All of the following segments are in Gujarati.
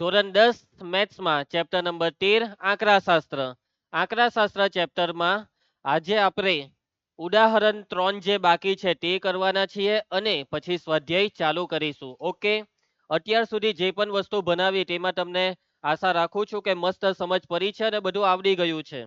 ધોરણ 10 મેથ્સમાં ચેપ્ટર નંબર 13 આંકડાશાસ્ત્ર ચેપ્ટરમાં આજે આપણે ઉદાહરણ 3 જે બાકી છે તે કરવાના છીએ અને પછી સ્વાધ્યાય ચાલુ કરીશું. ઓકે, અત્યાર સુધી જે પણ વસ્તુ બનાવી તેમાં તમને આશા રાખું છું કે મસ્ત સમજ પડી છે અને બધું આવડી ગયું છે.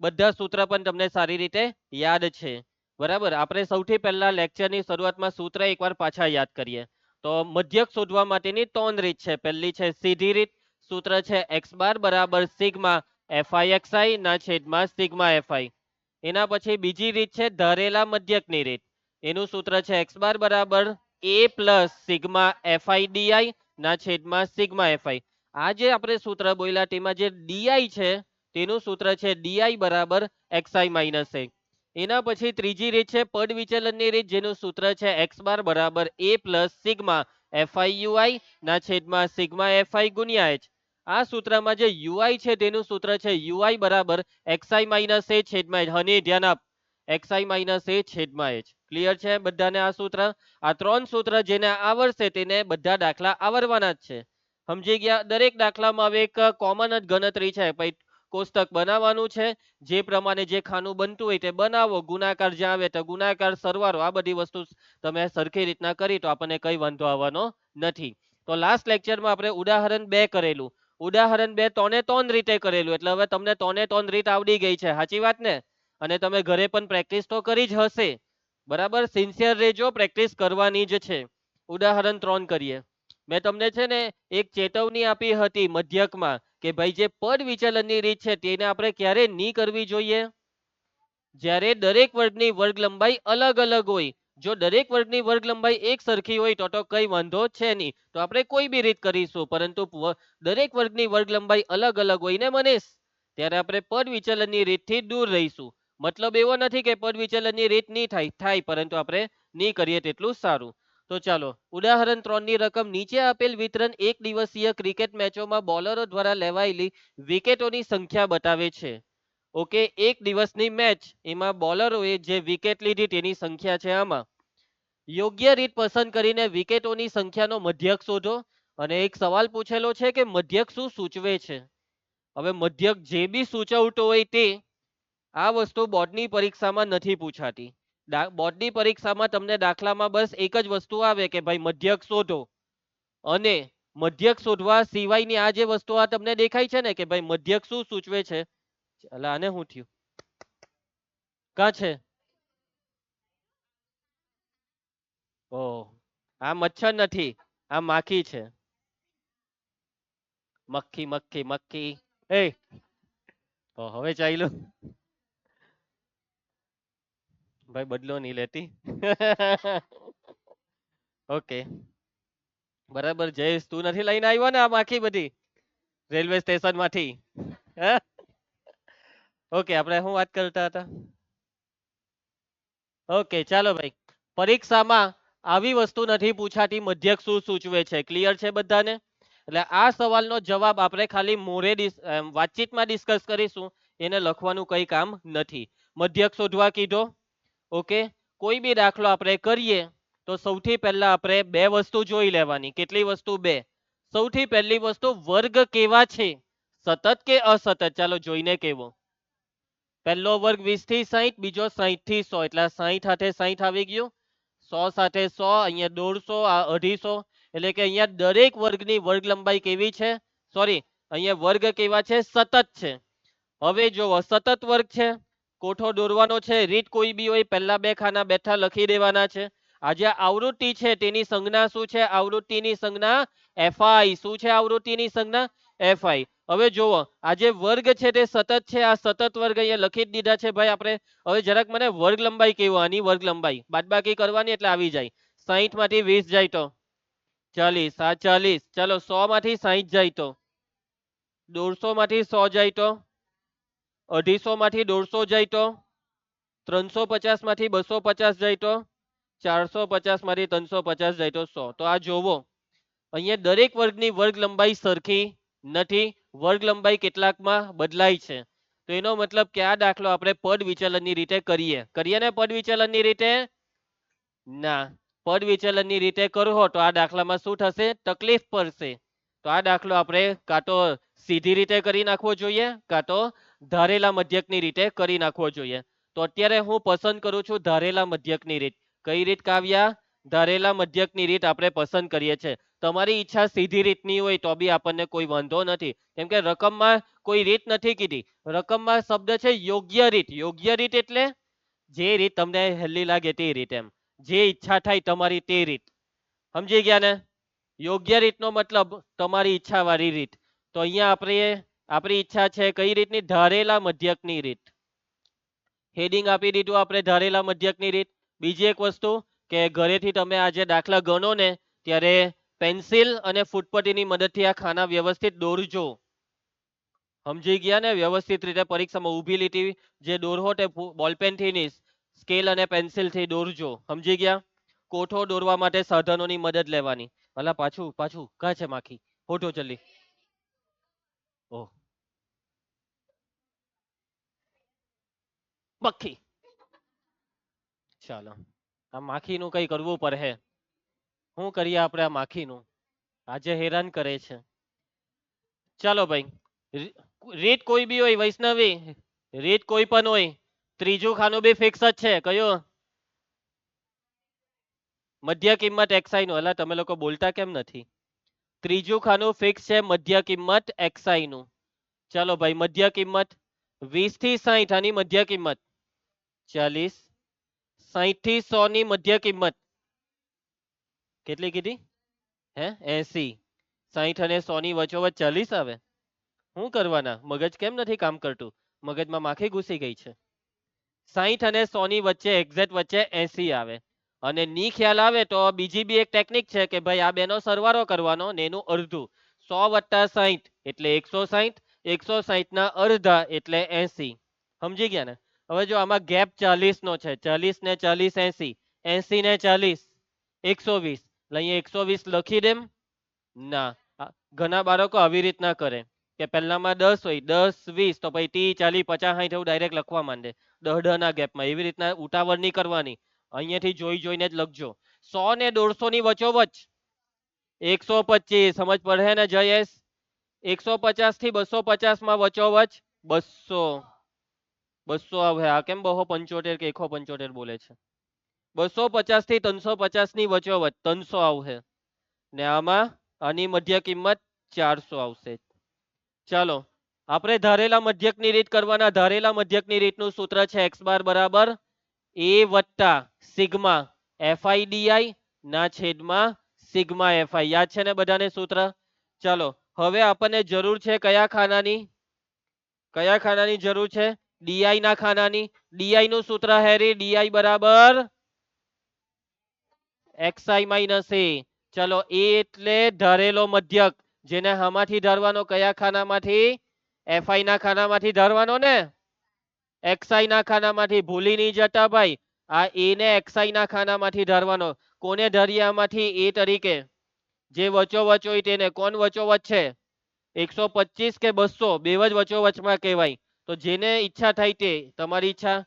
બધા સૂત્ર પણ તમને સારી રીતે યાદ છે. બરાબર, આપણે સૌથી પહેલા લેક્ચરની શરૂઆતમાં સૂત્ર એકવાર પાછા યાદ કરીએ. તો મધ્યક શોધવા માટેની 3 રીત છે. પહેલી છે સીધી રીત, સૂત્ર છે x બાર બરાબર સિગ્મા fi xi ના છેદમાં સિગ્મા fi. એના પછી બીજી રીત છે ધારેલા મધ્યકની રીત, એનું સૂત્ર છે x બાર બરાબર a plus sigma fi di ના છેદમાં સિગ્મા fi. આ જે આપણે સૂત્ર બોલ્યા તેમાં જે di છે તેનું સૂત્ર છે di બરાબર xi માઇનસ a. એના પછી ત્રીજી રીત છે પદ વિચલનની રીત, જેનું સૂત્ર છે x બાર બરાબર a પ્લસ સિગ્મા fiui ના છેદમાં સિગ્મા fi ગુણ્યા h. આ સૂત્રમાં જે ui છે તેનું સૂત્ર છે ui બરાબર xi માઇનસ a છેદમાં h. હની ધ્યાન આપ, xi માઇનસ a છેદમાં h. ક્લિયર છે બધાને આ સૂત્ર? આ 3 સૂત્ર જેને આવડશે તેને બધા દાખલા આવડવાના જ છે. સમજી ગયા? દરેક દાખલામાં હવે એક કોમન જ ગણતરી છે, ભાઈ કોષ્ટક બનાવવાનું છે, જે પ્રમાણે જે ખાનું બનતું હોય તે બનાવો, ગુણાકાર જ્યાં આવે તો ગુણાકાર, સરવાળો, આ બધી વસ્તુ તમે સરખી રીતના કરી તો આપણને કઈ વાંધો આવવાનો નથી. તો લાસ્ટ લેક્ચરમાં આપણે ઉદાહરણ 2 કરેલું, ઉદાહરણ 2 3 રીતે કરેલું, એટલે હવે તમને 3 રીત આવડી ગઈ છે. સાચી વાત ને? અને તમે ઘરે પણ પ્રેક્ટિસ તો કરી જ હશે. બરાબર, સિન્સિયર રહેજો, પ્રેક્ટિસ કરવાની જ છે. ઉદાહરણ 3 કરીએ. મેં તમને છે ને એક ચેતવણી આપી હતી મધ્યકમાં કે ભાઈ જે પદ વિચલનની રીત છે તેને આપણે ક્યારે નહીં કરવી જોઈએ? જ્યારે દરેક વર્ગની વર્ગ લંબાઈ અલગ અલગ હોય. જો દરેક વર્ગની વર્ગ લંબાઈ એક સરખી હોય તો કઈ વાંધો છે નહીં, તો આપણે કોઈ બી રીત કરીશું. પરંતુ દરેક વર્ગની વર્ગ લંબાઈ અલગ અલગ હોય ને મનીષ, ત્યારે આપણે પદ વિચલનની રીતથી દૂર રહીશું. મતલબ એવો નથી કે પદ વિચલનની રીત નહીં થાય, પરંતુ આપણે નહીં કરીએ તેટલું સારું. તો ચાલો, ઉદાહરણ 3 ની રકમ નીચે આપેલ વિતરણ એક દિવસીય ક્રિકેટ મેચોમાં બોલરો દ્વારા લેવાયેલી વિકેટોની સંખ્યા બતાવે છે. ઓકે, એક દિવસની મેચ, એમાં બોલરોએ જે વિકેટ લીધી તેની સંખ્યા છે આમાં. યોગ્ય રીત પસંદ કરીને વિકેટોની સંખ્યાનો મધ્યક શોધો. અને એક સવાલ પૂછેલો છે કે મધ્યક શું સૂચવે છે. હવે મધ્યક જે બી સૂચવતો હોય તે, આ વસ્તુ બોર્ડની પરીક્ષામાં નથી પૂછાતી. બોર્ડની પરીક્ષામાં તમને દાખલામાં બસ એક જ વસ્તુ આવે કે ભાઈ મધ્યક શોધો. અને મધ્યક શોધવા સિવાયની આ જે વસ્તુ આ તમને દેખાય છે ને કે ભાઈ મધ્યક શું સૂચવે છે, એટલે આને શું થયું? કા છે? ઓહ, આ મચ્છર નથી, આ માખી છે. મક્ખી મક્ખી મક્ખી. એ હવે ચાલ્યું. ભાઈ બદલો નહીં લેતી. ઓકે, બરાબર. જયેશ, તું નથી લઈને આવ્યો ને આ માખી બધી રેલવે સ્ટેશન માંથી? ઓકે, આપણે શું વાત કરતા હતા? ઓકે ચાલો ભાઈ, પરીક્ષામાં આવી વસ્તુ નથી પૂછાતી મધ્યક શું સૂચવે છે. ક્લિયર છે બધાને? એટલે આ સવાલનો જવાબ આપણે ખાલી મોરે વાતચીતમાં ડિસ્કસ કરીશું, એને લખવાનું કઈ કામ નથી. મધ્યક શોધવા કીધો. ઓકે, કોઈ બી દાખલો આપણે કરીએ તો સૌથી પહેલા આપણે બે વસ્તુ જોઈ લેવાની. કેટલી વસ્તુ? બે. સૌથી પહેલી વસ્તુ, વર્ગ કેવા છે, સતત કે અસતત? ચાલો જોઈને કેવો. પહેલો વર્ગ 20 થી 60, બીજો 60 થી 100, એટલે 60 સાથે 60 આવી ગયું, 100 સાથે 100, અહીંયા 150, આ 250. એટલે કે અહીંયા દરેક વર્ગની વર્ગ લંબાઈ કેવી છે? સોરી, અહીંયા વર્ગ કેવા છે? સતત છે. હવે જો સતત વર્ગ છે, કોઠો દોરવાનો છે, રીત કોઈ બી હોય, પહેલા બે ખાના બેઠા લખી દેવાના છે. આ જે આવૃત્તિ છે તેની સંજ્ઞા શું છે? આવૃત્તિની સંજ્ઞા fi. શું છે આવૃત્તિની સંજ્ઞા? fi. હવે જુઓ, આ જે વર્ગ છે તે સતત છે, આ સતત વર્ગ અહીંયા લખી જ દીધા છે ભાઈ આપણે. હવે જરાક મને વર્ગ લંબાઈ કેવો, આની વર્ગ લંબાઈ બાદબાકી કરવાની એટલે આવી જાય. 60 માંથી 20 જાય તો 40, આ 40. ચાલો 100 માંથી 60 જાય તો 150, માંથી 100 જાય તો 250, માંથી 150 જાય તો 350, માંથી 250 જાય તો 450, માંથી 350 જાય તો 100. તો આ જોવો, અહીંયા દરેક વર્ગની વર્ગ લંબાઈ સરખી નથી, વર્ગ લંબાઈ કેટલાકમાં બદલાય છે. તો એનો મતલબ કે આ દાખલો આપણે પદ વિચલનની રીતે કરીએ ને? પદ વિચલનની રીતે ના, પદ વિચલનની રીતે કરો તો આ દાખલામાં શું થશે? તકલીફ પડશે. તો આ દાખલો આપણે કાં તો સીધી રીતે કરી નાખવો જોઈએ કાં તો ધારેલા મધ્યકની રીતે કરી નાખવો જોઈએ. તો અત્યારે હું પસંદ કરું છું ધારેલા મધ્યકની રીત. કઈ રીત કાવ્યા? ધારેલા મધ્યકની રીત આપણે પસંદ કરીએ છીએ. તમારી ઈચ્છા સીધી રીતની હોય તો બી આપણને કોઈ વાંધો નથી, કેમ કે રકમમાં કોઈ રીત નથી કીધી. રકમમાં શબ્દ છે યોગ્ય રીત. યોગ્ય રીત એટલે જે રીત તમને હેલી લાગે તે રીત, એમ જે ઈચ્છા થાય તમારી તે રીત. સમજી ગયા ને? યોગ્ય રીતનો મતલબ તમારી ઈચ્છા વાળી રીત. તો અહીંયા આપણી ઈચ્છા છે કઈ રીતની? ધારેલા મધ્યકની રીત. હેડિંગ આપી દીધું આપણે ધારેલા મધ્યકની રીત. બીજી એક વસ્તુ કે ઘરેથી તમે આજે દાખલા ગણો ને ત્યારે પેન્સિલ અને ફૂટપટ્ટીની મદદથી આ ખાના વ્યવસ્થિત દોરજો. સમજી ગયા ને? વ્યવસ્થિત રીતે પરીક્ષામાં ઊભી લીટી જે દોરહો તે બોલપેનથી નહીં, સ્કેલ અને પેન્સિલથી દોરજો. સમજી ગયા? કોઠો દોરવા માટે સાધનોની મદદ લેવાની. અલા પાછું પાછું કાં છે માખી? ફોટો જલ્દી. ઓહ, મક્ખી. ચાલો, આ માખીનું કઈ કરવું પડે. શું કરીએ આપણે આ માખીનું? આજે હેરાન કરે છે. ચાલો ભાઈ, રીત કોઈ બી હોય વૈષ્ણવી, રીત કોઈ પણ હોય. ત્રીજું ખાનું બી ફિક્સ જ છે. કયો? મધ્ય કિંમત એક્સઆઈ નું. એટલે તમે લોકો બોલતા કેમ નથી? ત્રીજું ખાનું ફિક્સ છે મધ્ય કિંમત એક્સઆઈ નું. ચાલો ભાઈ, મધ્ય કિંમત 20 થી 60 આની મધ્ય કિંમત 40. 60 થી 100 ની મધ્ય કિંમત કેટલી કીધી? હે 80. 60 અને 100 ની વચ્ચોવચ 40 આવે. શું કરવાના? મગજ કેમ નથી કામ કરતું? મગજમાં માખી ઘૂસી ગઈ છે. 60 અને 100 ની વચ્ચે એક્ઝેક્ટ વચ્ચે 80 આવે. અને ની ખ્યાલ આવે તો બીજી બી એક ટેકનિક છે કે ભાઈ આ બેનો સરવાળો કરવાનો ને એનું અડધું. 100 વત્તા 60 એટલે 160. 160 ના અડધા એટલે 80. સમજી ગયા ને? હવે જો આમાં ગેપ 40 નો છે. 40 ને 40 80. 80 ને 40 120. એટલે અહીંયા 120 લખી દેમ? ના. ઘણા બાળકો આવી રીતના કરે કે પહેલામાં 10 હોય, 10 20 તો પછી 30 40 50 60 એવું ડાયરેક્ટ લખવા માંડે 10 ના ગેપમાં. એવી રીતના ઉતાવળ નહીં કરવાની. અહીંયાથી જોઈ જોઈને જ લખજો. 100 ને 150 ની વચ્ચોવચ 125. સમજ પડે ને જયેશ? 150 થી 250 માં વચ્ચોવચ 200. 200 આવે. આ કેમ 275 કે 175 બોલે છે? 250 થી 350 ની વચ્ચોવચ 300 આવશે. ને આમાં આની મધ્ય કિંમત 400 આવશે. ચાલો, આપણે ધારેલા મધ્યકની રીત કરવાના. ધારેલા મધ્યકની રીતનું સૂત્ર છે x બાર બરાબર a વત્તા સિગ્મા FIDI ના છેદમાં સિગ્મા FI. યાદ છે ને બધાને સૂત્ર? ચાલો, હવે આપણને જરૂર છે કયા ખાનાની? કયા ખાનાની જરૂર છે? ડીઆઈ ના ખાનાની. ડીઆઈ નું સૂત્ર હેરી ડીઆઈ બરાબર xi માઇનસ a. ચલો, એ એટલે ધારેલો મધ્યક, જેને આમાંથી ધારવાનો? કયા ખાનામાંથી? FI ના ખાનામાંથી ધારવાનો ને? xi ના ખાનામાંથી. ભૂલી નહીં જતા ભાઈ, આ a ને xi ના ખાનામાંથી ધારવાનો. કોને ધારીએ આમાંથી? a તરીકે. જે વચ્ચોવચ હોય તેને. કોણ વચ્ચોવચ છે? 125 કે 200 બેવ જ વચ્ચોવચમાં કહેવાય. તો જેને ઈચ્છા થાય તે. તમારી ઈચ્છા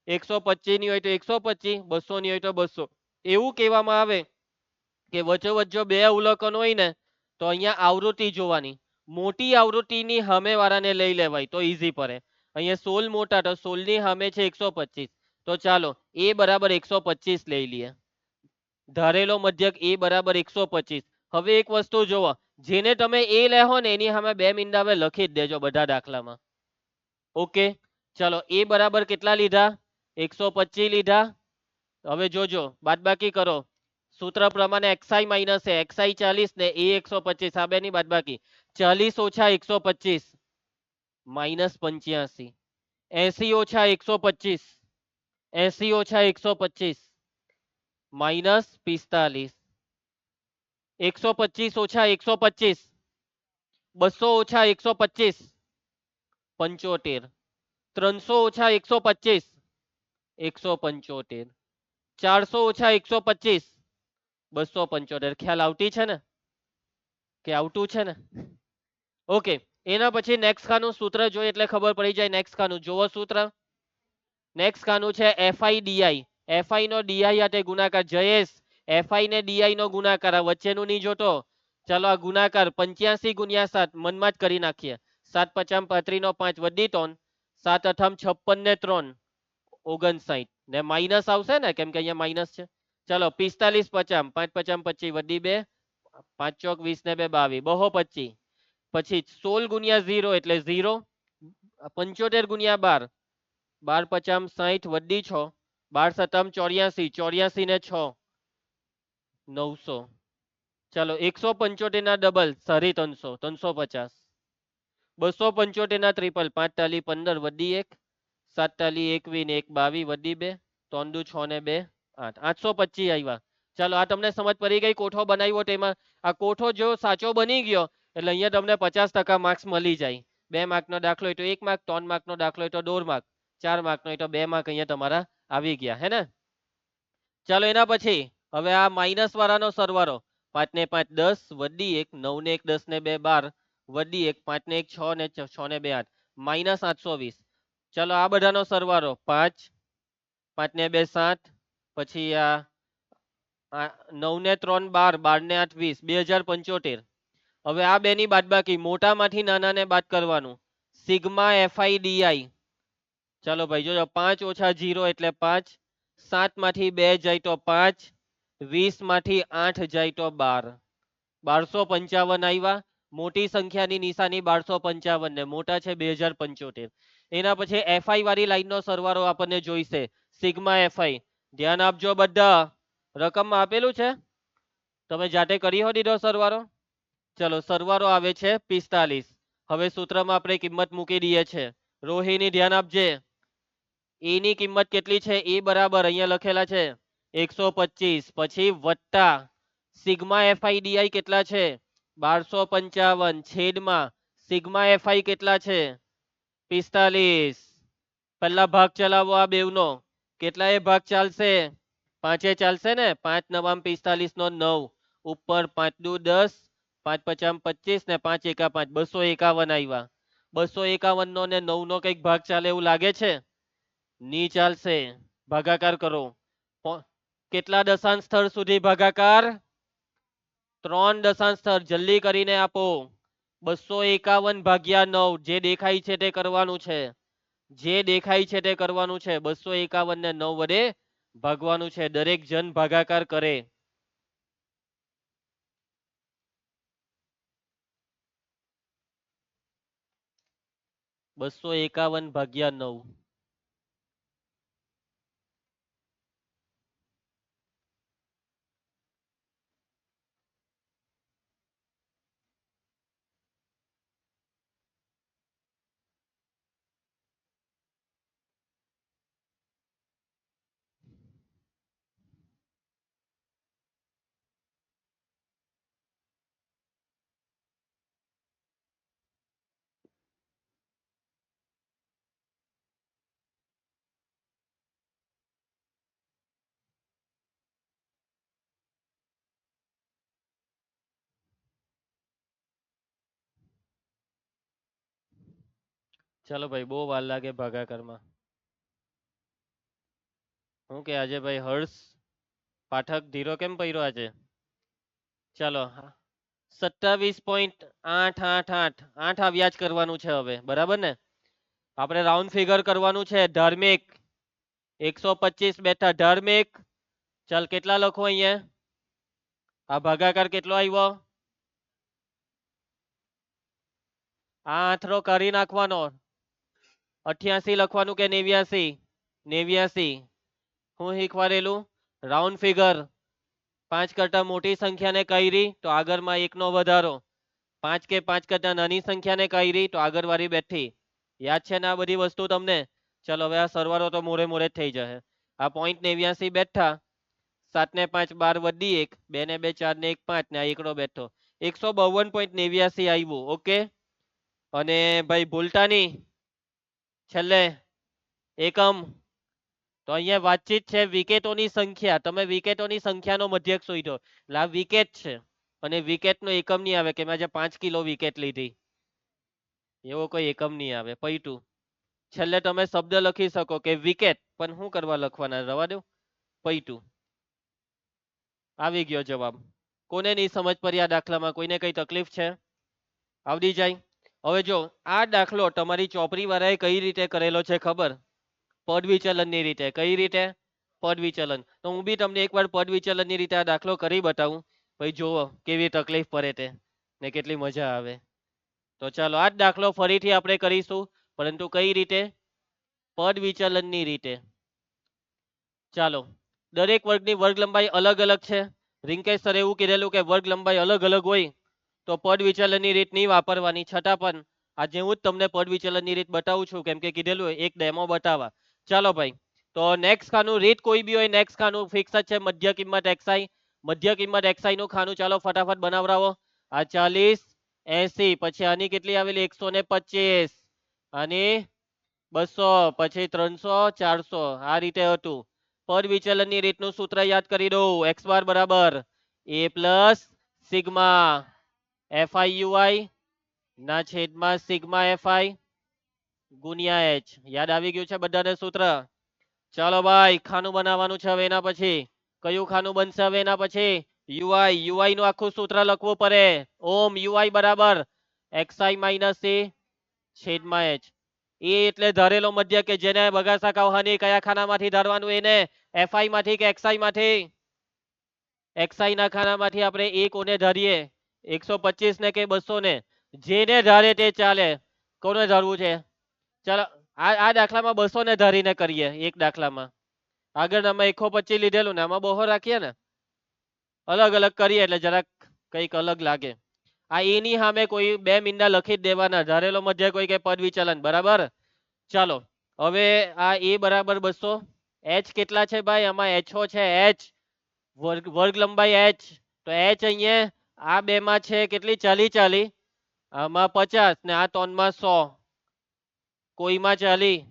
125 ની હોય તો 125, 200 ની હોય તો 200. એવું કહેવામાં આવે કે વચ્ચોવચ જો બે અવલોકન હોય ને તો અહીંયા આવૃત્તિ જોવાની. મોટી આવૃત્તિની સામે વાળાને લઈ લેવાય તો ઈઝી પડે. અહીંયા 16 મોટા તો 16 ની સામે છે 125. તો ચાલો a બરાબર 125 લઈ લઈએ. ધારેલો મધ્યક a બરાબર 125. હવે એક વસ્તુ જોવો, જેને તમે a લેહો ને એની સામે 2 મીંડા હવે લખી જ દેજો બધા દાખલામાં. ઓકે, ચાલો a બરાબર કેટલા લીધા? 125 લીધા. હવે જોજો, બાદબાકી કરો. સૂત્ર પ્રમાણે xi માઇનસ એ xi 40 ને a 125. આ બેની બાદબાકી 40 ઓછા 125 માઇનસ 85. 80 ઓછા 125 80 ઓછા 125 માઇનસ 45. 125 ઓછા 125 200 ઓછા 125 75. 300 ઓછા 125 175. 400 ઓછા 125 275. ખ્યાલ આવતી છે ને? કે આવતું છે ને? ઓકે, એના પછી નેક્સ્ટ ખાનું સૂત્ર જોઈએ એટલે ખબર પડી જાય. નેક્સ્ટ ખાનું જોવો સૂત્ર. નેક્સ્ટ ખાનું છે FIDI. FI નો DI હાથે ગુણાકાર. જયેશ, FI ને DI નો ગુણાકાર. વચ્ચેનું નહીં જોતો. ચાલો આ ગુણાકાર 85 ગુણ્યા 7 મનમાં જ કરી નાખીએ. 7 પચામ 35 નો 5 વડી 3, 7 અઠામ 56 ને 3 59 ને માઇનસ આવશે ને કેમ કે અહીંયા માઇનસ છે. ચાલો 45 પચામ 5 પચામ 25 વડી 2, 5 ચોક 20 ને 2 22 બહો 25. પછી 16 ગુણ્યા 0 એટલે 0, 75 ગુણ્યા 12, 12 પચામ 60 વડી 6, 12 સતામ 84, 84 ને 6 900. ચાલો 175 ના ડબલ 350, 350. 275 ના ટ્રિપલ 5 તાલી 15 વડી 1, 7 તાલી 21 ને 1 22 વડી 2, 3 દુ 6 ને 2 8, 825 આવ્યા. ચાલો આ તમને સમજ પડી ગઈ કોઠો બનાવ્યો તેમાં. આ કોઠો જો સાચો બની ગયો એટલે અહીંયા તમને 50% માર્ક્સ મળી જાય. 2 માર્કનો દાખલો હોય તો 1 માર્ક, 3 માર્કનો દાખલો હોય તો 1.5 માર્ક, 4 માર્કનો હોય તો 2 માર્ક અહીંયા તમારા આવી ગયા હે ને. ચાલો એના પછી હવે આ માઇનસ વાળાનો સરવાળો 5 ને 5 10 વડી 1, 9 ને 1 10 ને 2 12 વડી 1, 5 ને 1 6 ને 6 ને 2 8 માઇનસ 820. ચાલો આ બધાનો સરવાળો 5, 5 ને 2 7, પછી આ 9 ને 3 12, 12 ને 8 20, 2075. હવે આ બેની બાદબાકી મોટામાંથી નાનાને બાદ કરવાનું. Sigma FIDI. ચાલો ભાઈ જોજો 5 ઓછા 0 એટલે 5, 7 માંથી 2 જાય તો 5, 20 માંથી 8 જાય તો 12, 1255 આવ્યા. મોટી સંખ્યાની નિશાની 1255 ને મોટા છે 2075. એના પછી FI વાળી લાઈનનો સરવાળો આપણને જોઈશે સિગ્મા FI. ધ્યાન આપજો બધા, રકમમાં આપેલું છે, તમે જાતે કરી હો દીધો સરવાળો. ચલો સરવાળો આવે છે 45. હવે સૂત્રમાં આપણે કિંમત મૂકી દઈએ છે. રોહિણી ધ્યાન આપજે. એની કિંમત કેટલી છે એ બરાબર અહીંયા લખેલા છે 125, પછી વત્તા સિગ્મા FIDI કેટલા છે 1255 છેદમાં સિગ્મા FI કેટલા છે 45. પહેલા ભાગ ચલાવો આ બેવનો. કેટલા એ ભાગ ચાલશે 5 ચાલશે ને. 5 નવામ 45 નો 9 ઉપર 5 દુ 10, 5 પચામ 25 ને 5 એકા 5 251 આવ્યા. 251 નો ને 9 નો કઈક ભાગ ચાલે એવું લાગે છે. ની ચાલશે. ભાગાકાર કરો. કેટલા દશાંશ સ્થળ સુધી ભાગાકાર 3 દશાંશ સ્થળ. જલ્દી કરીને આપો. 251 ભાગ્યા 9 જે દેખાય છે તે કરવાનું છે. જે દેખાય છે તે કરવાનું છે. 251 ને 9 વડે ભાગવાનું છે. દરેક જન ભાગાકાર કરે. બસો 51 ભાગ્યા 9. ચાલો ભાઈ બહુ વાર લાગે ભાગાકારમાં. હું કે આજે ભાઈ હર્ષ પાઠક ધીરો કેમ પડ્યો આજે. ચાલો 27.888 8 આવ્યા જ કરવાનું છે હવે બરાબર ને. આપણે રાઉન્ડ ફિગર કરવાનું છે. ધાર્મિક 125 બેઠા ધાર્મિક. ચાલ કેટલા લખો અહીંયા. આ ભાગાકાર કેટલો આવ્યો. આ આંથરો કરી નાખવાનો. 88 લખવાનું કે 89. 89. હું શીખવાડેલું રાઉન્ડ ફિગર. 5 કરતા મોટી સંખ્યાને કરી તો આગળમાં 1 નો વધારો. 5 કે 5 કરતા નાની સંખ્યાને કરી તો આગળવાળી બેઠી. યાદ છે ને આ બધી વસ્તુ તમને. ચલો હવે આ સરવાળો તો મોરે મોરે જ થઈ જશે. આ 0.89 બેઠા. 7 ને 5 12 વડી 1, 2 ને 2 4 ને 1 5 ને આ એકડો બેઠો 152.89 આવ્યું. ઓકે. અને ભાઈ ભૂલતા નહીં છેલ્લે એકમ. તો અહીંયા વાતચીત છે વિકેટોની સંખ્યા. તમે વિકેટોની સંખ્યાનો મધ્યક શોધ્યો. એટલે આ વિકેટ છે અને વિકેટનો એકમ નહીં આવે કે મેં આજે 5 કિલો વિકેટ લીધી. એવો કોઈ એકમ નહીં આવે. પૈટું છેલ્લે તમે શબ્દ લખી શકો કે વિકેટ, પણ શું કરવા લખવાના રવા દો. પૈટું આવી ગયો જવાબ. કોને નહીં સમજ પડી આ દાખલામાં? કોઈને કઈ તકલીફ છે? આવડી જાય. હવે જો આ દાખલો તમારી ચોપડી વાળાએ કઈ રીતે કરેલો છે ખબર? પદ વિચલનની રીતે. કઈ રીતે? પદ વિચલન. તો હું બી તમને એકવાર પદ વિચલનની રીતે આ દાખલો કરી બતાવું, પછી જુઓ કેવી તકલીફ પડે તે ને કેટલી મજા આવે. તો ચાલો આ જ દાખલો ફરીથી આપણે કરીશું, પરંતુ કઈ રીતે? પદ વિચલનની રીતે. ચાલો, દરેક વર્ગની વર્ગ લંબાઈ અલગ અલગ છે. રિંકેશ સર એવું કીધેલું કે વર્ગ લંબાઈ અલગ અલગ હોય તો પદ વિચલનની રીત નહીં વાપરવાની, છતાં પણ આજે હું જ તમને પદ વિચલનની રીત બતાવું છું, કેમ કે કીધેલું હોય એક ડેમો બતાવવા. ચાલો ભાઈ, તો નેક્સ્ટ ખાનું રીત કોઈ બી હોય, નેક્સ્ટ ખાનું ફિક્સ જ છે, મધ્ય કિંમત એક્સઆઈ. મધ્ય કિંમત એક્સઆઈ નું ખાનું ચાલો ફટાફટ બનાવરાવો. આ 40, 80, પછી આની કેટલી આવેલી 125, આની 200, પછી 300, 400, આ રીતે હતું. પદ વિચલનની રીતનું સૂત્ર યાદ કરી દો. એક્સ બાર બરાબર એ પ્લસ સિગ્મા એફઆઈ યુઆઈ ના છેદમાં સિગ્મા એફઆઈ ગુણ્યા એચ. યાદ આવી ગયું છે બધાને સૂત્ર? ચાલો ભાઈ, ખાનું બનાવવાનું છે હવે. એના પછી કયું ખાનું બનશે હવે? એના પછી યુઆઈ. યુઆઈ નું આખું સૂત્ર લખવું પડે. ઓમ યુઆઈ બરાબર એક્સઆઈ માઇનસ એ છેદમાં એચ. એ એટલે ધારેલો મધ્ય કે જેને બગાસા કહાની કયા ખાનામાંથી ધારવાનું? એને એફઆઈ માંથી કે એક્સઆઈ માંથી? એક્સઆઈ ના ખાનામાંથી આપણે એ કોને ધારીએ? 125 ને કે 200 ને? જેને ધારે તે ચાલે. કોને ધારવું છે? ચાલો આ દાખલામાં 200 ને ધારીને કરીએ. એક દાખલામાં આગળ આમાં 125 લીધેલું ને આમાં 200 રાખીએ ને, અલગ અલગ કરીએ એટલે જરાક કઈક અલગ લાગે. આ એની સામે કોઈ બે મીંડા લખી જ દેવાના. ધારેલો મધ્ય કોઈ કે પદ વિચલન બરાબર. ચાલો હવે આ એ બરાબર 200. એચ કેટલા છે ભાઈ? આમાં એચઓ છે. એચ વર્ગ લંબાઈ એચ. તો એચ અહીંયા આ બે માં છે કેટલી? 40, આમાં 50 ને આ 3 માં 100. કોઈમાં 40,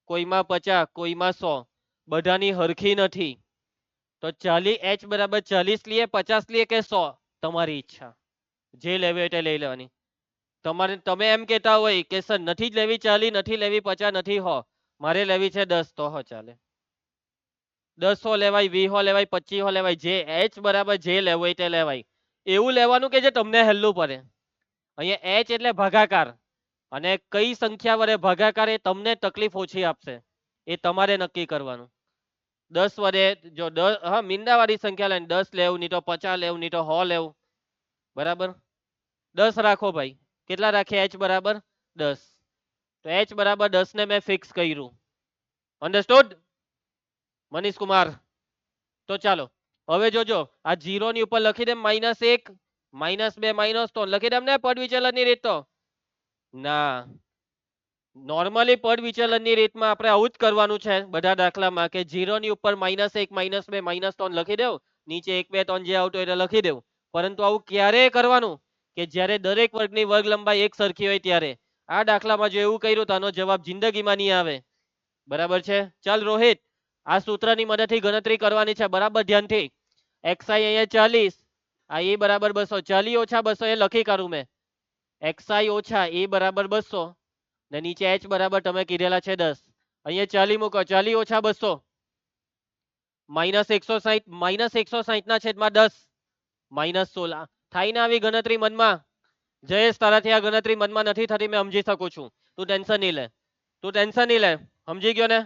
કોઈમાં 50, કોઈમાં 100. બધાની હરખી નથી. તો 40 એચ બરાબર 40 લઈએ, 50 લઈએ કે 100? તમારી ઈચ્છા, જે લેવી હોય તે લઈ લેવાની. તમારે તમે એમ કેતા હોય કે સર નથી જ લેવી 40, નથી લેવી 50, નથી 100, મારે લેવી છે 10, તો ચાલે. 10 લેવાય, 20 લેવાય, 25 લેવાય, જે એચ બરાબર જે લેવું હોય તે લેવાય. એવું લેવાનું કે જે તમને હેલ્લું પડે. અહીંયા એચ એટલે ભાગાકાર, અને કઈ સંખ્યા વડે ભાગાકાર એ તમને તકલીફ ઓછી આપશે, એ તમારે નક્કી કરવાનું. 10 વડે જો 10, હા મીંડાવાળી સંખ્યા લઈને 10 લેવું, નહીં તો 50 લેવું, નહીં તો 100 લેવું. બરાબર, 10 રાખો ભાઈ. કેટલા રાખીએ? એચ બરાબર 10. તો એચ બરાબર 10 ને મેં ફિક્સ કર્યું. અન્ડરસ્ટુડ મનીષ કુમાર? તો ચાલો હવે જોજો, આ 0 ની ઉપર લખી દે -1, -2, -3 લખી દે ને પદ વિચલનની રીત. તો ના, નોર્મલી પદ વિચલનની રીતમાં આપણે આવું જ કરવાનું છે બધા દાખલામાં, કે 0 ની ઉપર -1, -2, -3 લખી દેવ, નીચે 1, 2, 3 જે આવતું હોય એટલે લખી દેવું. પરંતુ આવું ક્યારે કરવાનું? કે જ્યારે દરેક વર્ગની વર્ગ લંબાઈ એક સરખી હોય ત્યારે. આ દાખલામાં જો એવું કર્યું તો આનો જવાબ જિંદગીમાં નહીં આવે. બરાબર છે? ચાલ રોહિત, આ સૂત્રની મદદથી ગણતરી કરવાની છે, બરાબર ધ્યાનથી. એક્સઆઈ અહીંયા 40, આ એ બરાબર 200. 40 ઓછા 200 એ લખી કાઢું મેં. એક્સઆઈ ઓછા એ બરાબર 200 ને નીચે એચ બરાબર તમે કીધેલા છે 10. અહીંયા 40 મૂકો. 40 ઓછા 200 -160, -160 ના છેદમાં 10 -16. થાય ને આવી ગણતરી મનમાં? જયેશ, તારાથી આ ગણતરી મનમાં નથી થતી, મેં સમજી શકું છું. તું ટેન્શન નહીં લે, તું ટેન્શન નહીં લે. સમજી ગયો ને?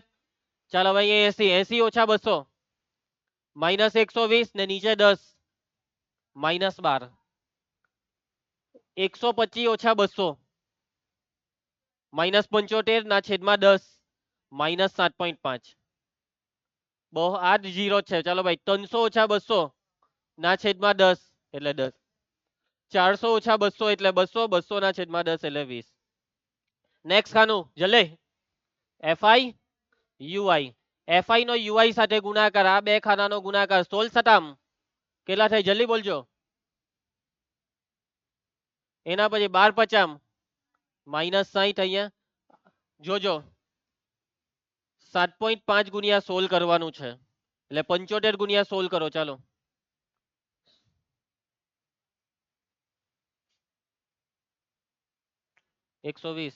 ચાલો હવે અહીંયા 80, 80 ઓછા 200 -120 ને નીચે 10 -12. 125 ઓછા 200 -75 ના છેદમાં 10 -7.5. બહુ આ જ જીરો છે. ચાલો ભાઈ, 300 ઓછા 200 ના છેદમાં 10 એટલે 10. 400 ઓછા 200 એટલે 200, 200 ના છેદમાં 10 એટલે 20. નેક્સ્ટ ખાનું જલ્દી. FI UI. એફઆઈ નો યુઆઈ સાથે ગુણાકાર, આ બે ખાનાનો ગુણાકાર 16 સતામ કેટલા થાય? જલ્દી બોલજો. એના પછી 12 પચામ -60. અહીંયા જોજો 7.5 ગુણ્યા 16 કરવાનું છે, એટલે 75 ગુણ્યા 16 કરો. ચાલો 120.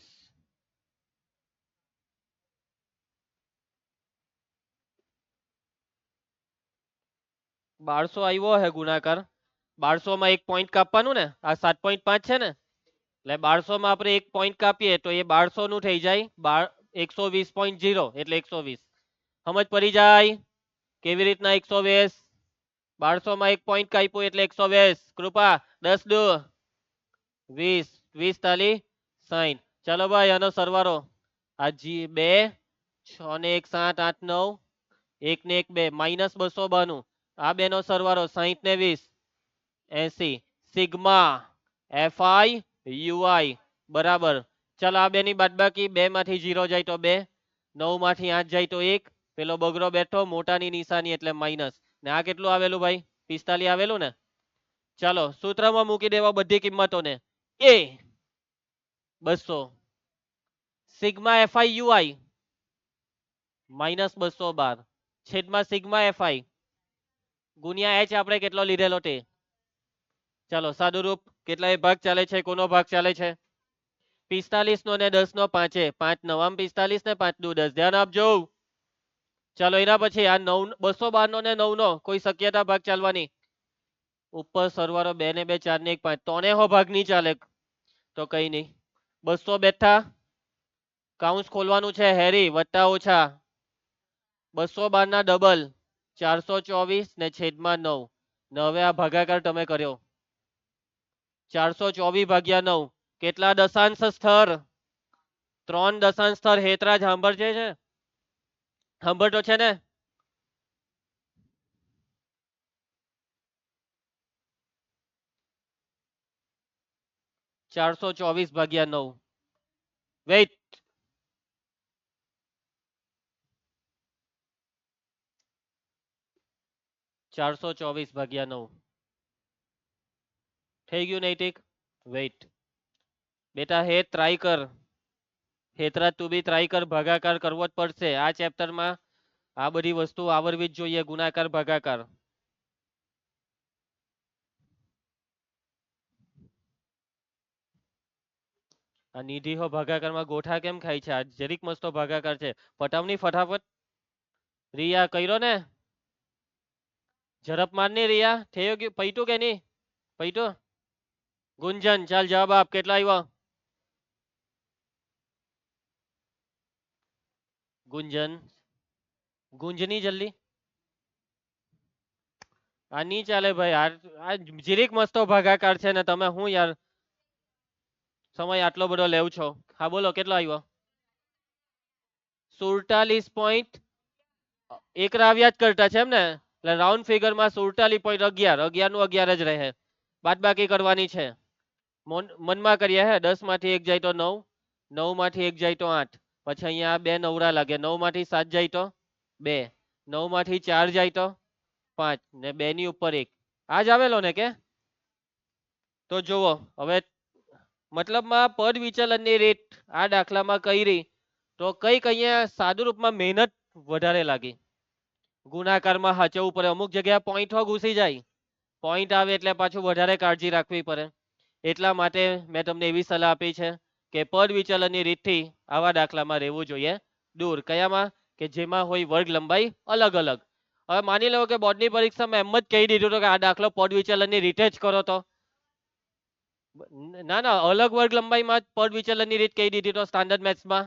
1200 આવ્યો હે ગુણાકાર. 1200 માં 1 પોઈન્ટ કાપવાનું ને, આ 7.5 છે ને, એટલે 1200 માં આપણે 1 પોઈન્ટ કાપીએ તો એ 1200 નું થઈ જાય 120.0 એટલે 120. સમજ પડી જાય કેવી રીતના 120? 1200 માં 1 પોઈન્ટ કાપ્યું એટલે 120. કૃપા 10 દુ 20, 20 તાલી 60. ચાલો ભાઈ આનો સરવાળો આ 2 6 ને 1 7 8 9 1 ને 1 2 -292. આ બે નો સરવાળો 60 ને 20 80. સિગ્મા FI UI બરાબર. ચાલો આ બેની બાદબાકી 2 માંથી 0 જાય તો 2, 9 માંથી 8 જાય તો 1, પેલો બગડો બેઠો મોટાની નિશાની એટલે માઇનસ. ને આ કેટલું આવેલું ભાઈ? 45 આવેલું ને. ચાલો સૂત્રમાં મૂકી દેવા બધી કિંમતોને. એ 200 સિગ્મા FI UI -212 છેદમાં સિગ્મા FI ગુણ્યા H આપણે કેટલો લીધેલો તે. ચાલો સાદું રૂપ. કેટલા ભાગ ચાલે છે? કોનો ભાગ ચાલે છે? 45 નો ને 10 નો 5 5 9 45 ને 5 દુ 10. ધ્યાન આપજો. ચાલો એના પછી આ 9 212 નો ને 9 નો કોઈ શક્યતા ભાગ ચાલવાની? ઉપર સરવાળો 2 ને 2 4 ને 1 5 ત્રણે હો ભાગ નહીં ચાલે તો કઈ નહીં. 200 બેઠા કાઉન્સ ખોલવાનું છે હેરી વત્તા ઓછા 212 ના ડબલ 424 ને છેદમાં 9. ને હવે આ ભાગાકાર તમે કર્યો 424 ભાગ્યા 9 કેટલા દશાંશ સ્થળ? 3 દશાંશ સ્થળ. હેતરાજ સાંભળજે છે? સાંભળતો છે ને? ₹424 ભાગ્યા 9. વેઇટ ₹424 ભાગ્યા 9 થઈ ગયું નૈતિક? વેઇટ બેટા હે ટ્રાય કર. હેતરાજ તું બી ટ્રાય કર. ભાગાકાર કરવો જ પડશે આ ચેપ્ટરમાં. આ બધી વસ્તુ આવડવી જ જોઈએ. ગુણાકાર ભાગાકાર. આ નિધિ હો ભાગાકારમાં ગોઠા કેમ ખાય છે? આ જરીક મસ્તો ભાગાકાર છે. પટાવની ફટાફટ. રિયા કર્યો ને? ઝડપ મારની રિયા. થયો ગયું? પૈટું કે નહીં? પૈટું? ગુંજન ચાલ જવાબ આપ. કેટલા આવ્યા? ગુંજન ગુંજની જલ્દી. આ નહીં ચાલે ભાઈ. આ જીરીક મસ્તો ભાગાકાર છે ને તમે હું યાર સમય આટલો બધો લેવ છો. હા બોલો કેટલો આવ્યો? 47. એકરા આવ્યા જ કરતા છે એમ ને. એટલે રાઉન્ડ ફિગરમાં 47.11. 11 નું 11 જ રહે. બાદબાકી કરવાની છે. મનમાં કરીએ હે. 10 માંથી 1 જાય તો 9, 9 માંથી 1 જાય તો 8. પછી અહીંયા 2 નવરા લાગે. 9 માંથી 7 જાય તો 2, 9 માંથી 4 જાય તો 5 ને 2 ની ઉપર 1. આ જ આવેલો ને કે? તો જુઓ હવે મતલબમાં પદ વિચલનની રીત આ દાખલામાં કરી તો કઈક અહીંયા સાદું રૂપમાં મહેનત વધારે લાગી. ગુણાકારમાં હાચવવું પડે. અમુક જગ્યાએ પોઈન્ટ ઘૂસી જાય. પોઈન્ટ આવે એટલે પાછું વધારે કાળજી રાખવી પડે. એટલા માટે મેં તમને એવી સલાહ આપી છે કે પદ વિચલનની રીતથી આવા દાખલામાં રહેવું જોઈએ દૂર. કયામાં? કે જેમાં હોય વર્ગ લંબાઈ અલગ અલગ. હવે માની લો કે બોર્ડની પરીક્ષામાં એમ જ કહી દીધું હતું કે આ દાખલો પદ વિચલનની રીતે જ કરો તો ના ના અલગ વર્ગ લંબાઈમાં પદ વિચલનની રીત કહી દીધી તો સ્ટાન્ડર્ડ મેથ્સમાં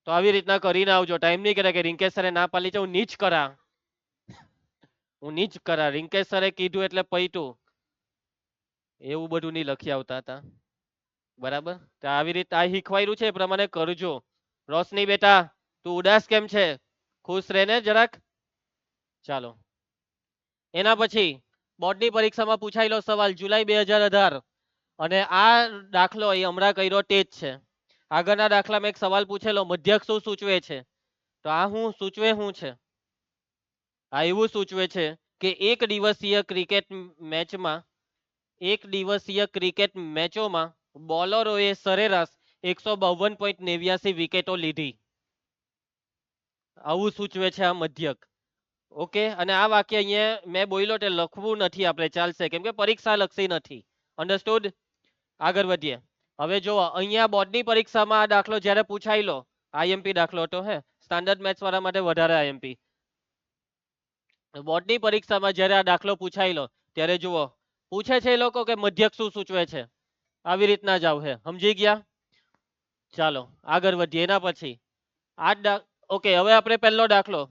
તો આવી રીતના કરીને આવજો. ટાઈમ નહીં કરે કે રિંકેશ સરે ના પાડી છે હું નીચ કરા. હું નીચ કરા. રિંકેશ સરે કીધું એટલે પૈતું એવું બધું નહીં લખી આવતા હતા. બરાબર? તો આવી રીતે આ શીખવાયેલું છે એ પ્રમાણે કરજો. રોશની બેટા તું ઉદાસ કેમ છે? ખુશ રહે ને જરાક. ચાલો એના પછી બોર્ડની પરીક્ષામાં પૂછાયેલો સવાલ જુલાઈ 2018 અને આ દાખલો એ હમણાં કર્યો તે જ છે. આગળના દાખલામાં એક સવાલ પૂછેલો મધ્યક શું સૂચવે છે? તો આ હું સૂચવે શું છે? આ એવું સૂચવે છે કે એક દિવસીય ક્રિકેટ મેચોમાં બોલરોએ સરેરાશ 152.89 વિકેટો લીધી. આવું સૂચવે છે આ મધ્યક. ઓકે અને આ વાક્ય અહીંયા મેં બોલ્યો તે લખવું નથી આપણે ચાલશે કેમ કે પરીક્ષા લક્ષી નથી. અન્ડરસ્ટુડ? આગળ વધીએ. હવે જો અહીંયા બોર્ડની પરીક્ષામાં આ દાખલો જ્યારે પૂછાયેલો આઈએમપી દાખલો હતો હે સ્ટાન્ડર્ડ મેથ્સ વાળા માટે વધારે આઈએમપી. બોર્ડની પરીક્ષામાં જ્યારે આ દાખલો પૂછાયેલો ત્યારે જુઓ પૂછે છે એ લોકો કે મધ્યક શું સૂચવે છે, આવી રીતના જ આવશે. સમજી ગયા? ચાલો આગળ વધીએ. એના પછી ઓકે, હવે આપણે પહેલો દાખલો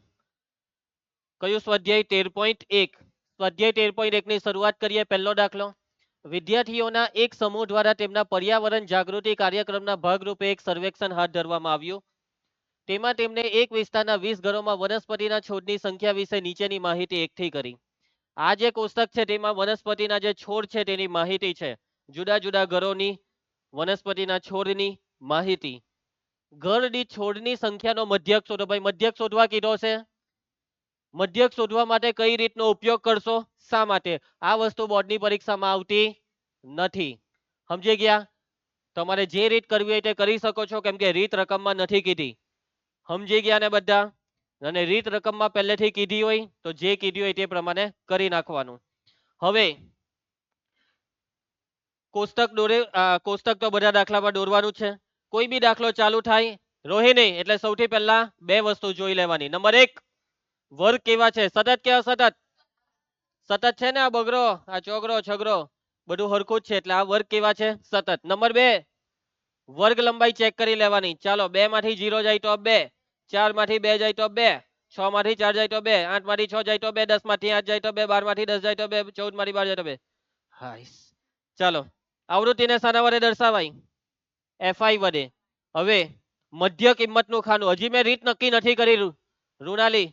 કયું? સ્વાધ્યાય 13.1. સ્વાધ્યાય 13.1 ની શરૂઆત કરીએ. પહેલો દાખલો: વિદ્યાર્થીઓના એક સમૂહ દ્વારા તેમના પર્યાવરણ જાગૃતિ કાર્યક્રમના ભાગરૂપે એક સર્વેક્ષણ હાથ ધરવામાં આવ્યું. તેમાં તેમને એક વિસ્તારના 20 ઘરોમાં વનસ્પતિના છોડની સંખ્યા વિશે નીચેની માહિતી એકઠી કરી. આ જે કોષ્ટક છે તેમાં વનસ્પતિના જે છોડ છે તેની માહિતી છે. જુદા જુદા ઘરોની વનસ્પતિના છોડની માહિતી. ઘર દીઠ છોડની સંખ્યાનો મધ્યક શોધો. ભાઈ મધ્યક શોધવા કીધો છે. મધ્યક શોધવા માટે કઈ રીતનો ઉપયોગ કરશો? શા માટે? આ વસ્તુ બોર્ડની પરીક્ષામાં આવતી નથી. સમજી ગયા? તમારે જે રીત કરવી હોય તે કરી શકો છો, કેમ કે રીત રકમમાં નથી કીધી. સમજી ગયા ને બધા? અને રીત રકમમાં પહેલેથી કીધી હોય તો જે કીધી હોય તે પ્રમાણે કરી નાખવાનું. હવે કોષ્ટક તો બધા દાખલામાં દોરવાનું છે. કોઈ બી દાખલો ચાલુ થાય રોહિણી એટલે સૌથી પહેલા બે વસ્તુ જોઈ લેવાની. નંબર 1, વર્ગ કેવા છે? સતત કે અસતત? સતત છે ને? આ બગરો, આ ચોગરો, છગરો બધું હરખું જ છે, એટલે આ વર્ગ કેવા છે? સતત. નંબર 2, વર્ગ લંબાઈ ચેક કરી લેવાની. ચાલો 2 માંથી 0 જાય તો 2, 4 માંથી 2 જાય તો 2, 6 માંથી 4 જાય તો 2, 8 માંથી 6 જાય તો 2, 10 માંથી 8 જાય તો 2, 12 માંથી 10 જાય તો 2, 14 માંથી 12 જાય તો 2. હાઈસ. ચાલો આવૃત્તિને શાના વડે દર્શાવાય? FI વડે. હવે મધ્ય કિંમતનું ખાનું. હજી મેં રીત નક્કી નથી કરી રુણાલી,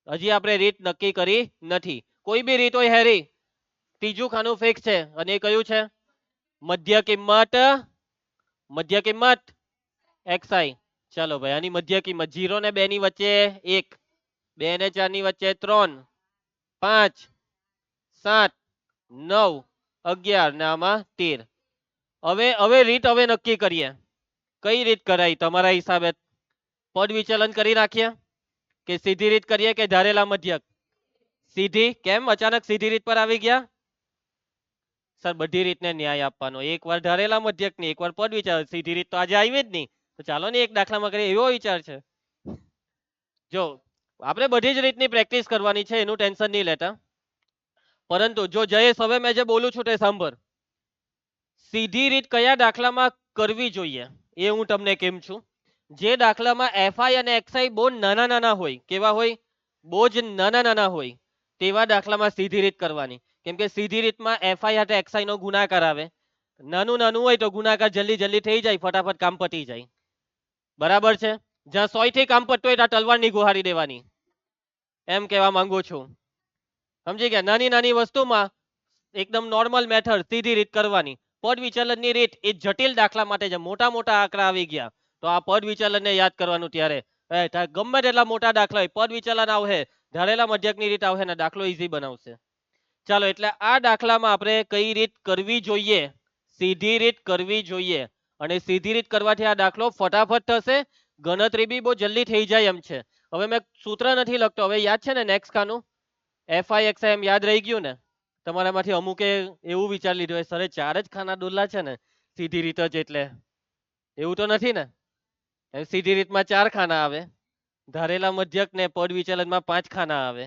હજી આપણે રીત નક્કી કરી નથી. કોઈ બી રીત હોય હેરી, ત્રીજું ખાનું ફિક્સ છે અને એ કયું છે? મધ્ય કિંમત. મધ્ય કિંમત XI. ચાલો ભાઈ આની મધ્ય કિંમત 0 ને 2 ની વચ્ચે 1, 2 ને 4 ની વચ્ચે 3, 5, 7, 9, 11 ને આમાં 13. હવે રીત હવે નક્કી કરીએ. કઈ રીત કરાય તમારા હિસાબે? પદ વિચલન કરી નાખીએ કે સીધી રીત કરીએ કે ધારેલા મધ્યક? સીધી. કેમ અચાનક સીધી રીત પર આવી ગયા? સર બધી રીતને ન્યાય આપવાનો. એકવાર ધારેલા મધ્યક ની, એકવાર પદ વિચાર. સીધી રીત તો આજે આવી જ નહીં, તો ચાલો ને એક દાખલામાં કરીએ, એવો વિચાર છે. જો આપણે બધી જ રીતની પ્રેક્ટિસ કરવાની છે, એનું ટેન્શન નહીં લેતા. પરંતુ જો જયેશ, હવે મેં જે બોલું છું તે સાંભળ. સીધી રીત કયા દાખલામાં કરવી જોઈએ એ હું તમને કેમ છું. જે દાખલામાં FI અને XI બહુ નાના નાના હોય. કેવા હોય? બહુ જ નાના નાના હોય તેવા દાખલામાં સીધી રીત કરવાની. કેમ કે સીધી રીતમાં FI અને XI નો ગુણાકાર આવે. નાનું નાનું હોય તો ગુણાકાર જલ્દી જલ્દી થઈ જાય, ફટાફટ કામ પતી જાય. બરાબર છે? જ્યાં 100 થી કામ પતતું હોય ત્યાં તલવારની ગુહારી દેવાની, એમ કહેવા માંગુ છું. સમજી ગયા? નાની નાની વસ્તુમાં એકદમ નોર્મલ મેથડ સીધી રીત કરવાની. પદ વિચલનની રીત એ જટિલ દાખલા માટે છે. મોટા મોટા આંકડા આવી ગયા તો આ પદ વિચલનને યાદ કરવાનું. ત્યારે ગમે તેટલા મોટા દાખલા હોય, પદ વિચલન આવશે, ધારેલા મધ્યકની રીત આવશે ને દાખલો ઈઝી બનાવશે. ચાલો, એટલે આ દાખલામાં આપણે કઈ રીત કરવી જોઈએ? સીધી રીત કરવી જોઈએ. અને સીધી રીત કરવાથી આ દાખલો ફટાફટ થશે, ગણતરી બી બહુ જલ્દી થઈ જાય એમ છે. હવે મેં સૂત્ર નથી લખતો, હવે યાદ છે ને નેક્સ્ટ ખાનું FI XI એમ યાદ રહી ગયું ને? તમારામાંથી અમુકે એવું વિચારી લીધું હોય સરે 4 જ ખાના દોરલા છે ને સીધી રીત જ, એટલે એવું તો નથી ને? સીધી રીતમાં 4 ખાના આવે, ધારેલા મધ્યક ને પદ વિચલનમાં 5 ખાના આવે.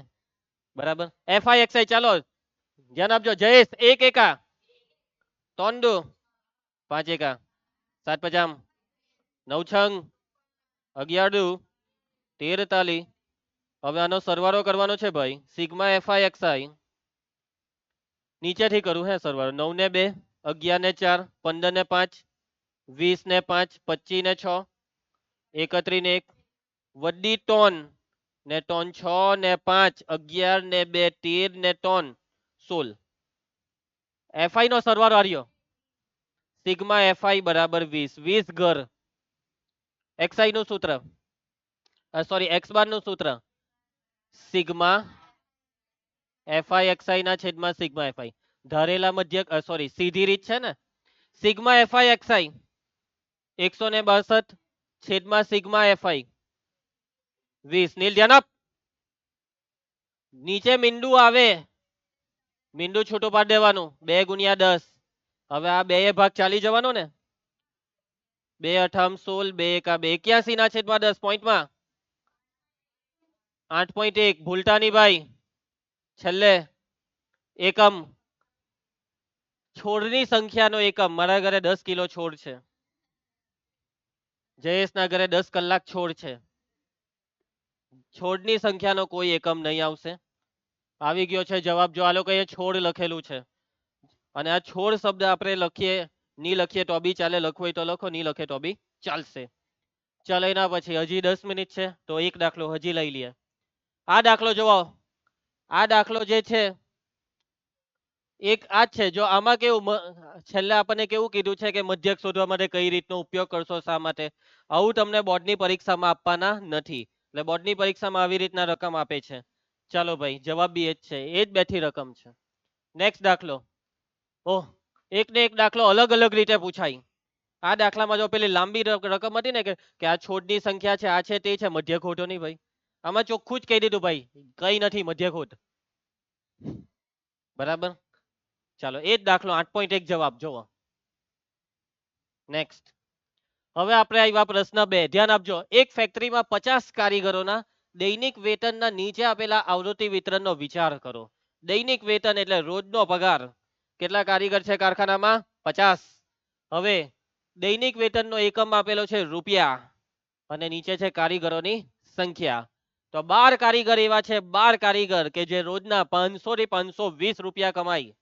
બરાબર? FI XI. ચાલો ધ્યાન આપજો. જયેશ, 1 એકા 3 દુ 5 એકા 7 પચામ 9 છંગ 11 દુ 13 તાલી. હવે આનો સરવાળો કરવાનો છે ભાઈ. સિગ્મા FI XI નીચેથી કરું હે સરવાળો. 9 ને 2, 11 ને 4, 15 ને 5, 20 ને 5, 25 ને 6, 31 ને 1, વડી 3 ને 3, 6 ને 5, 11 ને 2, 13 ને 3, 16. FI નો સરવાળો આવ્યો. સિગ્મા FI બરાબર 20. 20 ઘર. XI નું સૂત્ર, સોરી X બાર નું સૂત્ર સિગ્મા FI XI ના છેદમાં સિગ્મા FI. ધારેલા મધ્યક, સોરી સીધી રીત છે ને? સિગ્મા FI XI 162 છેદમાં સિગ્મા FI 20. નીલ ધ્યાન આપ. નીચે મીંડું આવે, મીંડું છૂટું પાડી દેવાનું. 2 ગુણ્યા 10. હવે આ 2 એ ભાગ ચાલી જવાનો ને? 2 અઠામ 16, 2 એકા 2, 81 ના છેદમાં 10 પોઈન્ટમાં 8.1. ભૂલતા નહીં ભાઈ. છેલ્લે એકમ છોડની સંખ્યાનો એકમ. મારા ઘરે 10 કિલો છોડ છે. જયેશના ઘરે 10 કલાક છોડ છે. છોડની સંખ્યાનો કોઈ એકમ નહીં આવશે. આવી ગયો છે જવાબ. જો આ લોકો અહીંયા છોડ લખેલું છે અને આ છોડ શબ્દ આપણે લખીએ નહીં લખીએ તો બી ચાલે, લખવું હોય તો લખો, નહીં લખે તો બી ચાલશે. ચાલો એના પછી હજી 10 મિનિટ છે તો એક દાખલો હજી લઈ લઈએ. આ દાખલો જોવો. આ દાખલો જે છે એક આ જ છે. જો આમાં કેવું છેલ્લે આપણને કેવું કીધું છે કે મધ્યક શોધવા માટે કઈ રીતનો ઉપયોગ કરશો, શા માટે. આવું તમને બોર્ડની પરીક્ષામાં આપવાના નથી. એટલે બોર્ડની પરીક્ષામાં આવી રીતના રકમ આપે છે. ચાલો ભાઈ, જવાબ બી એ જ છે. એ જ બેઠી રકમ છે. નેક્સ્ટ દાખલો. ઓહ, એક ને એક દાખલો અલગ અલગ રીતે પૂછાય. આ દાખલામાં જો પેલી લાંબી રકમ હતી ને કે આ છોડની સંખ્યા છે, આ છે તે છે, મધ્ય ખોટો નહીં ભાઈ. આમાં ચોખ્ખું જ કહી દીધું ભાઈ, કઈ નથી મધ્ય ખોટ. બરાબર. ચાલો એ જ દાખલો 8.1 જવાબ જોવો. નેક્સ્ટ. હવે આપણે આવ્યા પ્રશ્ન 2. ધ્યાન આપજો. એક ફેક્ટરીમાં 50 કારીગરોના દૈનિક વેતનના નીચે આપેલા આવૃત્તિ વિતરણનો વિચાર કરો. દૈનિક વેતન એટલે રોજનો પગાર. કેટલા કારીગર છે કારખાનામાં? 50. હવે દૈનિક વેતનનો એકમ આપેલો છે રૂપિયા અને નીચે છે કારીગરોની સંખ્યા. તો 12 કારીગર એવા છે, 12 કારીગર કે જે રોજના 500 થી 520 રૂપિયા કમાય.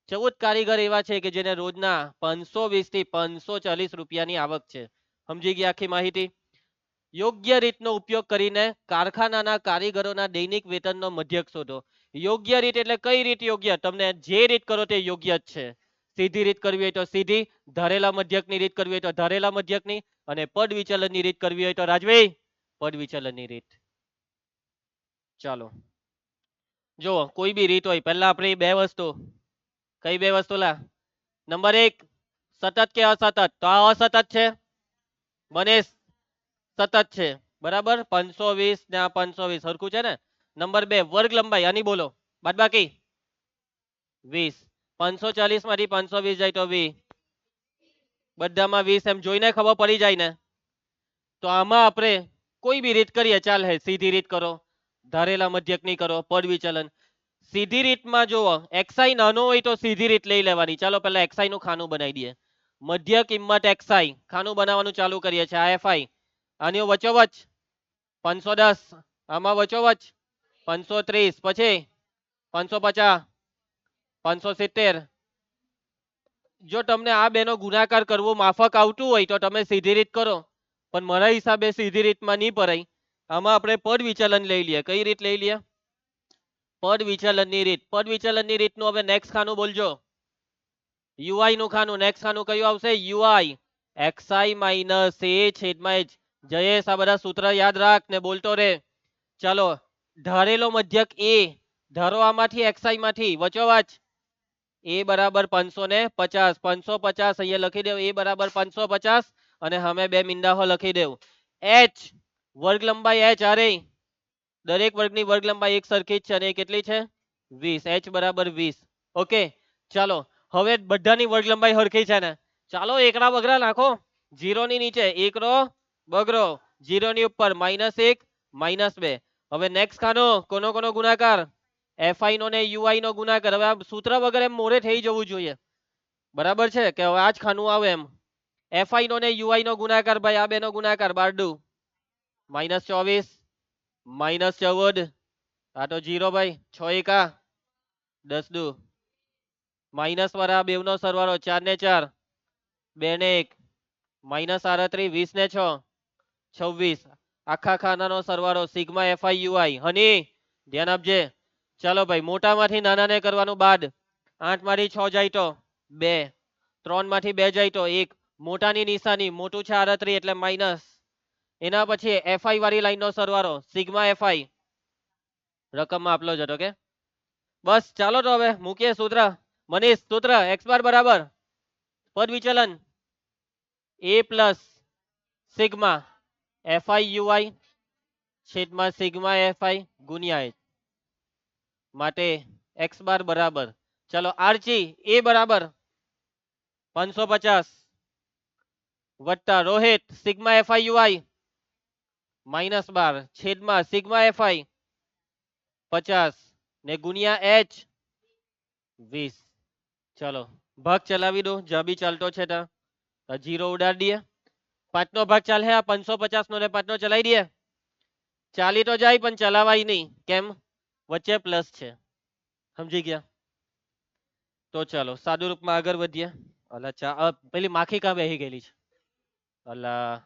14 કારીગર એવા છે કે જેને રોજના 520 થી 540 રૂપિયાની આવક છે. સમજી ગયા આખી માહિતી? યોગ્ય રીતનો ઉપયોગ કરીને કારખાનાના કારીગરોના દૈનિક વેતનનો મધ્યક શોધો. યોગ્ય રીત એટલે કઈ રીત યોગ્ય? તમને જે રીત કરો તે યોગ્ય જ છે. સીધી રીત કરવી હોય તો સીધી, ધારેલા મધ્યકની રીત કરવી હોય તો ધારેલા મધ્યકની, અને પદ વિચલનની રીત કરવી હોય તો રાજભાઈ પદ વિચલનની રીત. ચાલો જો કોઈ બી રીત હોય, પહેલા આપણે બે વસ્તુ. કઈ બે વસ્તુ લા? નંબર 1 સતત કે અસતત? તો આ અસતત છે. બને સતત છે. બરાબર. 520 ને આ 520 સરખું છે ને. નંબર 2 વર્ગ લંબાઈ. આની બોલો બાદબાકી 20. 540 માંથી 520 જાય તો 20. બધામાં 20 એમ જોઈને ખબર પડી જાય ને. તો આમાં આપણે કોઈ બી રીત કરીએ ચાલે. સીધી રીત કરો, ધારેલા મધ્યકની કરો, પદ વિચલન. સીધી રીતમાં જુઓ, એક્સાઈ નાનો હોય તો સીધી રીત લઈ લેવાની. ચાલો પહેલા એક્સાઈ નું ખાનું બનાવી દઈએ. મધ્ય કિંમત એક્સાઈ, ખાનું બનાવવાનું ચાલુ કરીએ છીએ. આ એફઆઈ, આની વચ્ચોવચ 510, આમાં વચ્ચોવચ 530, પછી 550, 570. જો તમને આ બેનો ગુણાકાર કરવો માફક આવતું હોય તો તમે સીધી રીત કરો, પણ મારા હિસાબે સીધી રીતમાં નહીં પરાય. આમાં આપણે પદ વિચલન લઈ લઈએ. કઈ રીત લઈ લઈએ? પદ વિચલનની રીત. પદ વિચલનની રીતનું હવે નેક્સ્ટ ખાનું બોલજો. યુઆઈ નું ખાનું. નેક્સ્ટ ખાનું કયું આવશે? યુઆઈ. એક્સઆઈ માઇનસ એ છેદમાં એચ. જયેશ આ બધા સૂત્ર યાદ રાખ ને બોલતો રે. ચાલો ધારેલો મધ્યક એ ધારો, આમાંથી એક્સઆઈ માંથી વચોવચ એ બરાબર 550. 550 અહીંયા લખી દેવ. એ બરાબર 550 અને હવે બે મીંડાઓ લખી દેવ. એચ વર્ગ લંબાઈ એચ, અરે દરેક વર્ગની વર્ગ લંબાઈ એક સરખી જ છે અને એ કેટલી છે? 20. એચ બરાબર 20. ઓકે. ચાલો હવે બધાની વર્ગ લંબાઈ સરખી છે ને. ચાલો એકડા બગડા નાખો. 0 ની નીચે એકડો બગડો, 0 ની ઉપર -1 -2. હવે નેક્સ્ટ ખાનો કોનો કોનો ગુણાકાર? એફઆઈ નો ને યુઆઈ નો ગુણાકાર. હવે આ સૂત્ર વગર એમ મોરે થઈ જવું જોઈએ. બરાબર છે કે હવે આ જ ખાનું આવે એમ. એફઆઈ નો ને યુઆઈ નો ગુણાકાર ભાઈ, આ બે નો ગુણાકાર 12 દુ -24 -14. આ તો 0 ભાઈ. 6 એકા 10 દુ માઇનસ વાળા બેવનો સરવાળો 4 ને 4 2 ને 1 -38 20 ને 6 26. આખા ખાનાનો સરવાળો સિગ્મા એફઆઈ યુઆઈ. હની ધ્યાન આપજે. ચાલો ભાઈ મોટામાંથી નાનાને કરવાનું બાદ. 8 માંથી 6 જાય તો 2, 3 માંથી 2 જાય તો 1. મોટાની નિશાની મોટું છે 38 એટલે માઇનસ. એના પછી એફઆઈ વાળી લાઈનનો સરવાળો સિગ્મા એફઆઈ રકમમાં આપલો જતો કે. બસ ચાલો તો હવે મૂકીએ સૂત્ર. મનીષ સૂત્ર x બાર બરાબર પદ વિચલન a plus sigma FI UI છેદમાં સિગ્મા એફઆઈ ગુણ્યા h માટે x બાર બરાબર. ચલો આરજી a બરાબર 550 વત્તા રોહિત સિગ્મા એફઆઈ યુઆઈ -12 છેદમાં સિગ્મા એફઆઈ 50 ને ગુણ્યા h 20. ચલો ભાગ ચલાવી દો, જ્યાં બી ચાલતો છે ત્યાં. 0 ઉડાડી દઈએ. 5 નો ભાગ ચાલે, આ 550 નો ને 5 નો ચલાવી દઈએ. ચાલી તો જાય પણ ચલાવાય નહીં. કેમ? વચ્ચે પ્લસ છે. સમજી ગયા? તો ચાલો સાદુ રૂપમાં આગળ વધીએ. અલા પેલી માખી કાં બેહી ગયેલી છે? અલા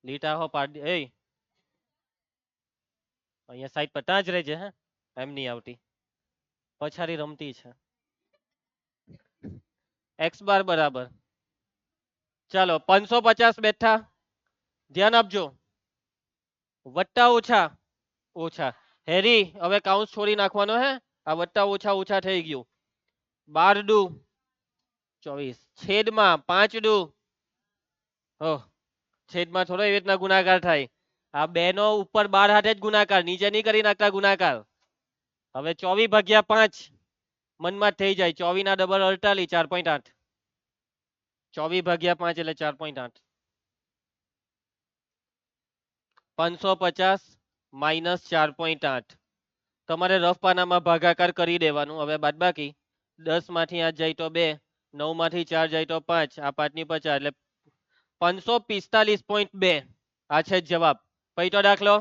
લીટા હો પાડી એ અહીંયા સાઈડ પર ત્યાં જ રહેજે. હે એમ નહીં આવતી, પછાડી રમતી છે. એક્સ બાર બરાબર. ચાલો 550 બેઠા, ધ્યાન આપજો. વત્તા ઓછા ઓછા. હેરી હવે કાઉન્સ છોડી નાખવાનો હે. આ વત્તા ઓછા ઓછા થઈ ગયું. 12 દુ 24, છેદમાં 5 દુ. છેદમાં થોડો એવી રીતના ગુણાકાર થાય. આ બે નો ઉપર 12 હાથે જ ગુણાકાર, નીચે નહીં કરી નાખતા ગુણાકાર. હવે 24/5 મનમાં જ થઈ જાય. 24 ના ડબલ 48, 4.8. 24/5 એટલે 4.8. 550 માઇનસ 4.8. તમારે રફ પાનામાં ભાગાકાર કરી દેવાનું. હવે બાદબાકી 10 માંથી 8 જાય તો 2, 9 માંથી 4 જાય તો 5, આ 5 ની 50 એટલે 545.2. આ છે જવાબ. પૈતો દાખલો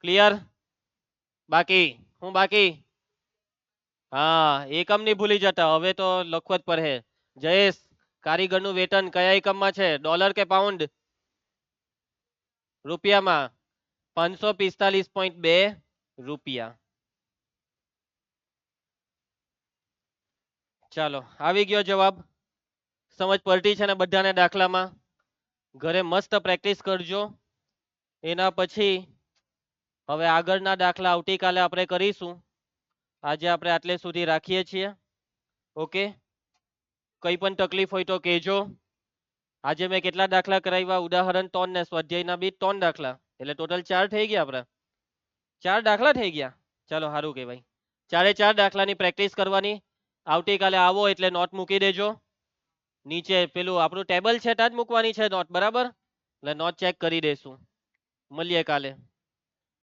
ક્લિયર? બાકી હું બાકી? હા, એકમ ની ભૂલી જતા, હવે તો લખવો જ પડે. જયેશ, કારીગરનું વેતન કયા એકમમાં છે? ડોલર કે પાઉન્ડ? રૂપિયામાં. 545.2 રૂપિયા. ચાલો આવી ગયો જવાબ. સમજ પડતી છે ને બધાને દાખલામાં? ઘરે મસ્ત પ્રેક્ટિસ કરજો. એના પછી હવે આગળના દાખલા આવતીકાલે આપણે કરીશું. આજે આપણે આટલે સુધી રાખીએ છીએ. ઓકે, કઈ પણ તકલીફ હોય તો કહેજો. આજે મેં કેટલા દાખલા કરાવ્યા? ઉદાહરણ 3 ને સ્વાધ્યાયના બી 3 દાખલા, એટલે ટોટલ 4 થઈ ગયા. આપણા 4 દાખલા થઈ ગયા. ચાલો સારું કહેવાય. 4 દાખલાની પ્રેક્ટિસ કરવાની. આવતીકાલે આવો એટલે નોટ મૂકી દેજો. નીચે પેલું આપણું ટેબલ છે ત્યાં જ મૂકવાની છે નોટ, બરાબર? એટલે નોટ ચેક કરી દેશું. મળીએ કાલે.